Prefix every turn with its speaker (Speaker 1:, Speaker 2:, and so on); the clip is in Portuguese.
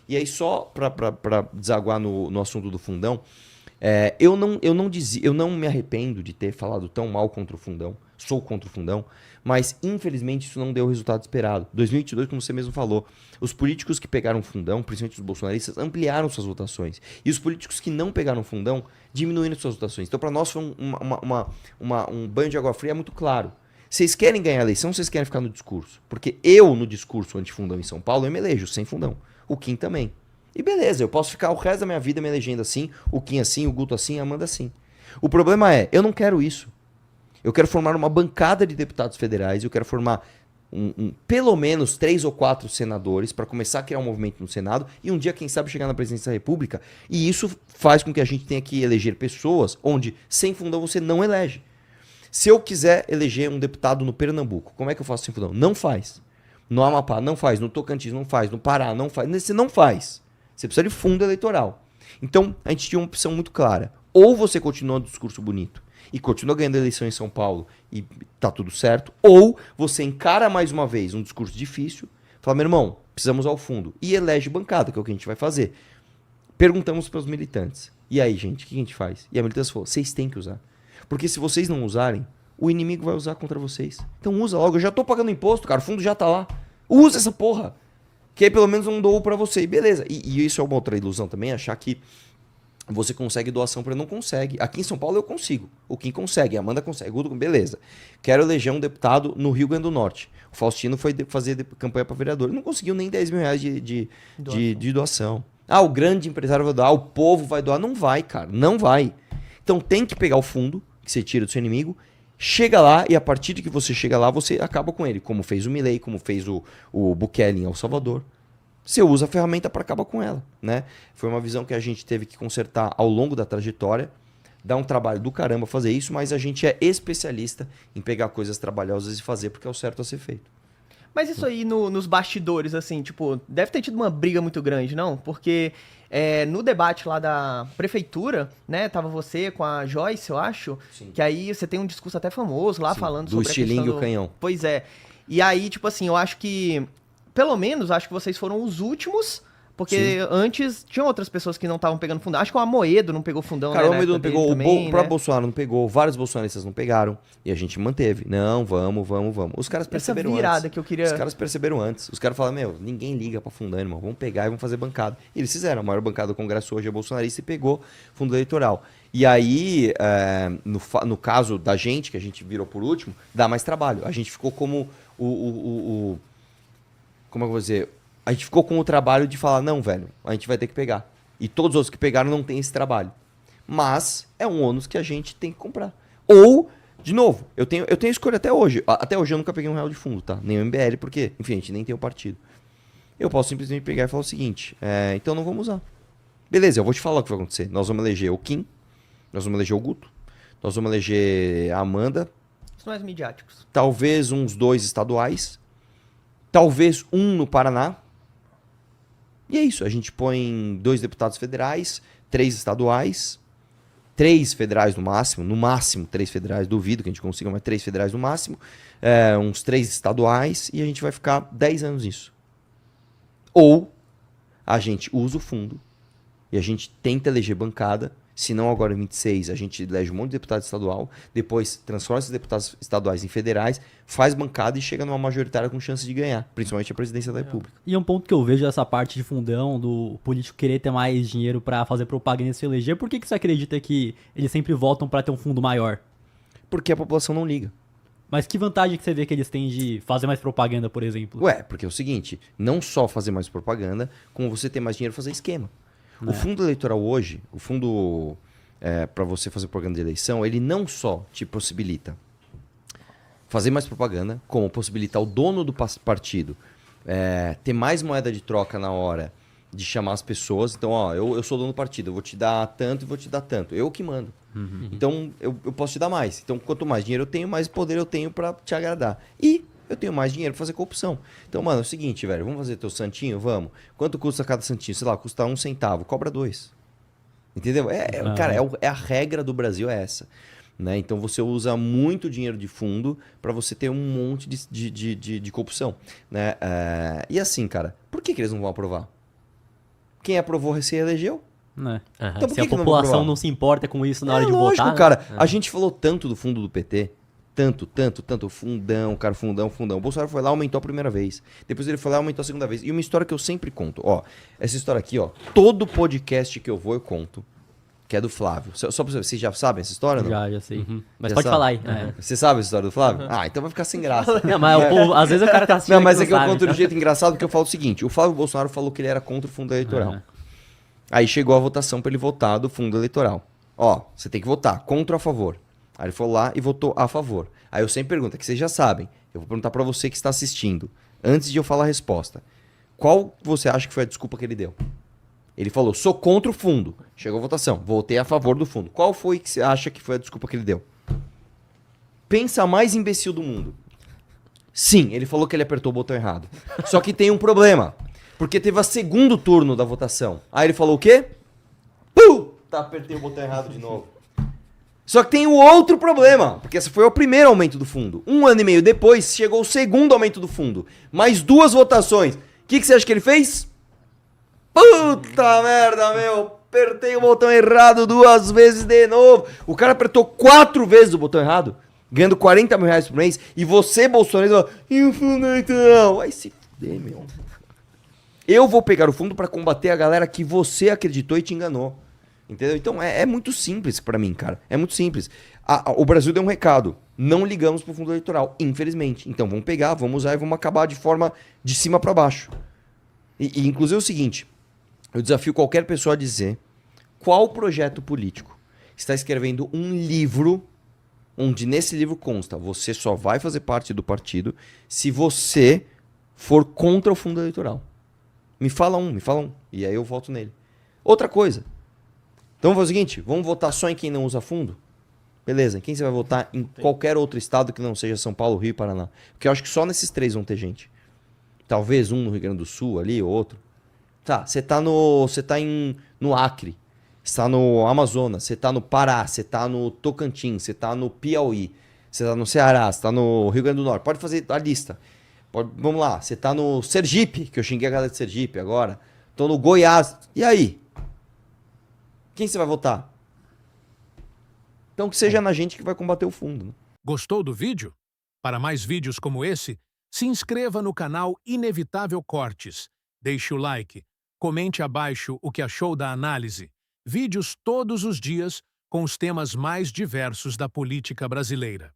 Speaker 1: E aí, só para desaguar no assunto do fundão, eu não me arrependo de ter falado tão mal contra o fundão. Sou contra o fundão, mas infelizmente isso não deu o resultado esperado. 2022, como você mesmo falou, os políticos que pegaram fundão, principalmente os bolsonaristas, ampliaram suas votações. E os políticos que não pegaram fundão diminuíram suas votações. Então, para nós foi um banho de água fria muito claro. Vocês querem ganhar a eleição, vocês querem ficar no discurso. Porque eu, no discurso antifundão em São Paulo, eu me elejo sem fundão. O Kim também. E beleza, eu posso ficar o resto da minha vida me elegendo assim, o Kim assim, o Guto assim, a Amanda assim. O problema é, eu não quero isso. Eu quero formar uma bancada de deputados federais, eu quero formar pelo menos 3 ou 4 senadores para começar a criar um movimento no Senado e um dia, quem sabe, chegar na presidência da República. E isso faz com que a gente tenha que eleger pessoas onde, sem fundão, você não elege. Se eu quiser eleger um deputado no Pernambuco, como é que eu faço sem fundão? Não faz. No Amapá, não faz. No Tocantins, não faz. No Pará, não faz. Você não faz. Você precisa de fundo eleitoral. Então, a gente tinha uma opção muito clara. Ou você continua no discurso bonito e continua ganhando a eleição em São Paulo e tá tudo certo, ou você encara mais uma vez um discurso difícil, fala, meu irmão, precisamos ao fundo, e elege bancada, que é o que a gente vai fazer. Perguntamos para os militantes, e aí, gente, o que a gente faz? E a militância falou, vocês têm que usar. Porque se vocês não usarem, o inimigo vai usar contra vocês. Então usa logo, eu já tô pagando imposto, cara, o fundo já tá lá. Usa essa porra. Que aí pelo menos eu não dou pra você. E beleza. E isso é uma outra ilusão também, achar que você consegue doação para não consegue. Aqui em São Paulo eu consigo. O Kim consegue, a Amanda consegue, o Guto, beleza. Quero eleger um deputado no Rio Grande do Norte. O Faustino foi fazer campanha para vereador. Ele não conseguiu nem 10 mil reais de doação. Ah, o grande empresário vai doar, o povo vai doar. Não vai, cara, não vai. Então tem que pegar o fundo que você tira do seu inimigo, chega lá e a partir de que você chega lá, você acaba com ele. Como fez o Milei, como fez o Bukele em El Salvador. Você usa a ferramenta para acabar com ela, né? Foi uma visão que a gente teve que consertar ao longo da trajetória. Dá um trabalho do caramba fazer isso, mas a gente é especialista em pegar coisas trabalhosas e fazer porque é o certo a ser feito.
Speaker 2: Mas isso aí nos bastidores, assim, tipo, deve ter tido uma briga muito grande, não? Porque no debate lá da prefeitura, né, tava você com a Joyce, eu acho,
Speaker 1: Sim.
Speaker 2: que aí você tem um discurso até famoso lá,
Speaker 1: Sim,
Speaker 2: falando
Speaker 1: do
Speaker 2: sobre a
Speaker 1: estilingue
Speaker 2: questão
Speaker 1: e o canhão.
Speaker 2: Pois é. E aí, tipo assim, eu acho que, pelo menos, acho que vocês foram os últimos, porque
Speaker 1: Sim.
Speaker 2: antes tinham outras pessoas que não estavam pegando fundão. Acho que o Amoedo não pegou fundão,
Speaker 1: Cara,
Speaker 2: né,
Speaker 1: o
Speaker 2: na
Speaker 1: Almeida não
Speaker 2: época
Speaker 1: pegou,
Speaker 2: dele também,
Speaker 1: o próprio
Speaker 2: né?
Speaker 1: Bolsonaro não pegou, vários bolsonaristas não pegaram, e a gente manteve. Não, vamos. Os caras
Speaker 2: Essa
Speaker 1: perceberam
Speaker 2: virada
Speaker 1: antes.
Speaker 2: que eu queria...
Speaker 1: Os caras perceberam antes. Os caras falaram, meu, ninguém liga pra fundão, irmão. Vamos pegar e vamos fazer bancada. E eles fizeram. A maior bancada do Congresso hoje é bolsonarista e pegou fundo eleitoral. E aí, no caso da gente, que a gente virou por último, dá mais trabalho. A gente ficou como como é que eu vou dizer? A gente ficou com o trabalho de falar, não, velho, a gente vai ter que pegar. E todos os outros que pegaram não têm esse trabalho. Mas é um ônus que a gente tem que comprar. Ou, de novo, eu tenho escolha até hoje. Até hoje eu nunca peguei um real de fundo, tá? Nem o MBL, porque, enfim, a gente nem tem o partido. Eu posso simplesmente pegar e falar o seguinte, então não vamos usar. Beleza, eu vou te falar o que vai acontecer. Nós vamos eleger o Kim, nós vamos eleger o Guto, nós vamos eleger a Amanda,
Speaker 2: Os mais midiáticos.
Speaker 1: talvez uns 2 estaduais, talvez um no Paraná. E é isso, a gente põe 2 deputados federais, 3 estaduais, 3 federais no máximo 3 federais, duvido que a gente consiga, mas 3 federais no máximo, uns 3 estaduais, e a gente vai ficar 10 anos nisso. Ou a gente usa o fundo e a gente tenta eleger bancada, se não agora em 26 a gente elege um monte de deputado estadual, depois transforma esses deputados estaduais em federais, faz bancada e chega numa majoritária com chance de ganhar, principalmente a presidência da República.
Speaker 3: E um ponto que eu vejo dessa parte de fundão, do político querer ter mais dinheiro pra fazer propaganda e se eleger, por que você acredita que eles sempre votam pra ter um fundo maior?
Speaker 1: Porque a população não liga.
Speaker 3: Mas que vantagem que você vê que eles têm de fazer mais propaganda, por exemplo?
Speaker 1: Ué, porque é o seguinte, não só fazer mais propaganda, como você ter mais dinheiro pra fazer esquema. O fundo eleitoral hoje, o fundo para você fazer propaganda de eleição, ele não só te possibilita fazer mais propaganda, como possibilitar o dono do partido ter mais moeda de troca na hora de chamar as pessoas. Então, ó, eu sou dono do partido, eu vou te dar tanto e vou te dar tanto. Eu que mando. Então, eu posso te dar mais. Então, quanto mais dinheiro eu tenho, mais poder eu tenho para te agradar. E eu tenho mais dinheiro pra fazer corrupção. Então, mano, é o seguinte, velho, vamos fazer teu santinho? Vamos. Quanto custa cada santinho? Sei lá, custa 1 centavo, cobra 2. Entendeu? Cara, a regra do Brasil é essa. Né? Então você usa muito dinheiro de fundo pra você ter um monte de corrupção. Né? E assim, cara, por que eles não vão aprovar? Quem aprovou se reelegeu.
Speaker 3: Né?
Speaker 1: Então, por
Speaker 3: Se a
Speaker 1: que não vou
Speaker 3: população
Speaker 1: aprovar?
Speaker 3: não se importa com isso na hora de
Speaker 1: lógico,
Speaker 3: votar...
Speaker 1: cara. A gente falou tanto do fundo do PT. Tanto. Fundão, cara, fundão. O Bolsonaro foi lá, aumentou a primeira vez. Depois ele foi lá, aumentou a segunda vez. E uma história que eu sempre conto. Ó, essa história aqui, ó. Todo podcast que eu vou, eu conto. Que é do Flávio. Só pra vocês já sabem essa história? Não?
Speaker 3: Já sei. Mas
Speaker 1: Já
Speaker 3: pode
Speaker 1: sabe?
Speaker 3: falar aí.
Speaker 1: Você sabe a história do Flávio? Ah, então vai ficar sem graça.
Speaker 3: Não, mas o povo, às vezes o cara tá assistindo
Speaker 1: Não, mas é
Speaker 3: aqui
Speaker 1: que eu
Speaker 3: sabe.
Speaker 1: conto de um jeito engraçado porque eu falo o seguinte: o Flávio Bolsonaro falou que ele era contra o fundo eleitoral.
Speaker 3: Aham.
Speaker 1: Aí chegou a votação pra ele votar do fundo eleitoral. Ó, você tem que votar contra ou a favor. Aí ele foi lá e votou a favor. Aí eu sempre pergunto, que vocês já sabem. Eu vou perguntar pra você que está assistindo, antes de eu falar a resposta. Qual você acha que foi a desculpa que ele deu? Ele falou, sou contra o fundo. Chegou a votação, votei a favor do fundo. Qual foi que você acha que foi a desculpa que ele deu? Pensa a mais imbecil do mundo. Sim, ele falou que ele apertou o botão errado. Só que tem um problema. Porque teve o segundo turno da votação. Aí ele falou o quê? Puta, apertei o botão errado de novo. Só que tem o outro problema. Porque esse foi o primeiro aumento do fundo. 1 ano e meio depois, chegou o segundo aumento do fundo. Mais 2 votações. O que você acha que ele fez? Puta merda, meu. Apertei o botão errado 2 vezes de novo. O cara apertou 4 vezes o botão errado. Ganhando 40 mil reais por mês. E você, Bolsonaro, e o fundo então? Vai se fuder, meu. Eu vou pegar o fundo pra combater a galera que você acreditou e te enganou. Entendeu? Então é muito simples pra mim, cara. É muito simples. O Brasil deu um recado. Não ligamos pro fundo eleitoral, infelizmente. Então vamos pegar, vamos usar e vamos acabar de forma de cima pra baixo. E inclusive é o seguinte. Eu desafio qualquer pessoa a dizer qual projeto político está escrevendo um livro onde nesse livro consta você só vai fazer parte do partido se você for contra o fundo eleitoral. Me fala um. E aí eu voto nele. Outra coisa. Então vamos fazer o seguinte, vamos votar só em quem não usa fundo? Beleza, em quem você vai votar em qualquer outro estado que não seja São Paulo, Rio e Paraná? Porque eu acho que só nesses 3 vão ter gente. Talvez um no Rio Grande do Sul ali, ou outro. Tá, você tá no Acre, você tá no Amazonas, você tá no Pará, você tá no Tocantins, você tá no Piauí, você tá no Ceará, você tá no Rio Grande do Norte. Pode fazer a lista. Vamos lá, você tá no Sergipe, que eu xinguei a galera de Sergipe agora. Tô no Goiás. E aí? Quem você vai votar? Então que seja na gente que vai combater o fundo. Né?
Speaker 4: Gostou do vídeo? Para mais vídeos como esse, se inscreva no canal Inevitável Cortes. Deixe o like. Comente abaixo o que achou da análise. Vídeos todos os dias com os temas mais diversos da política brasileira.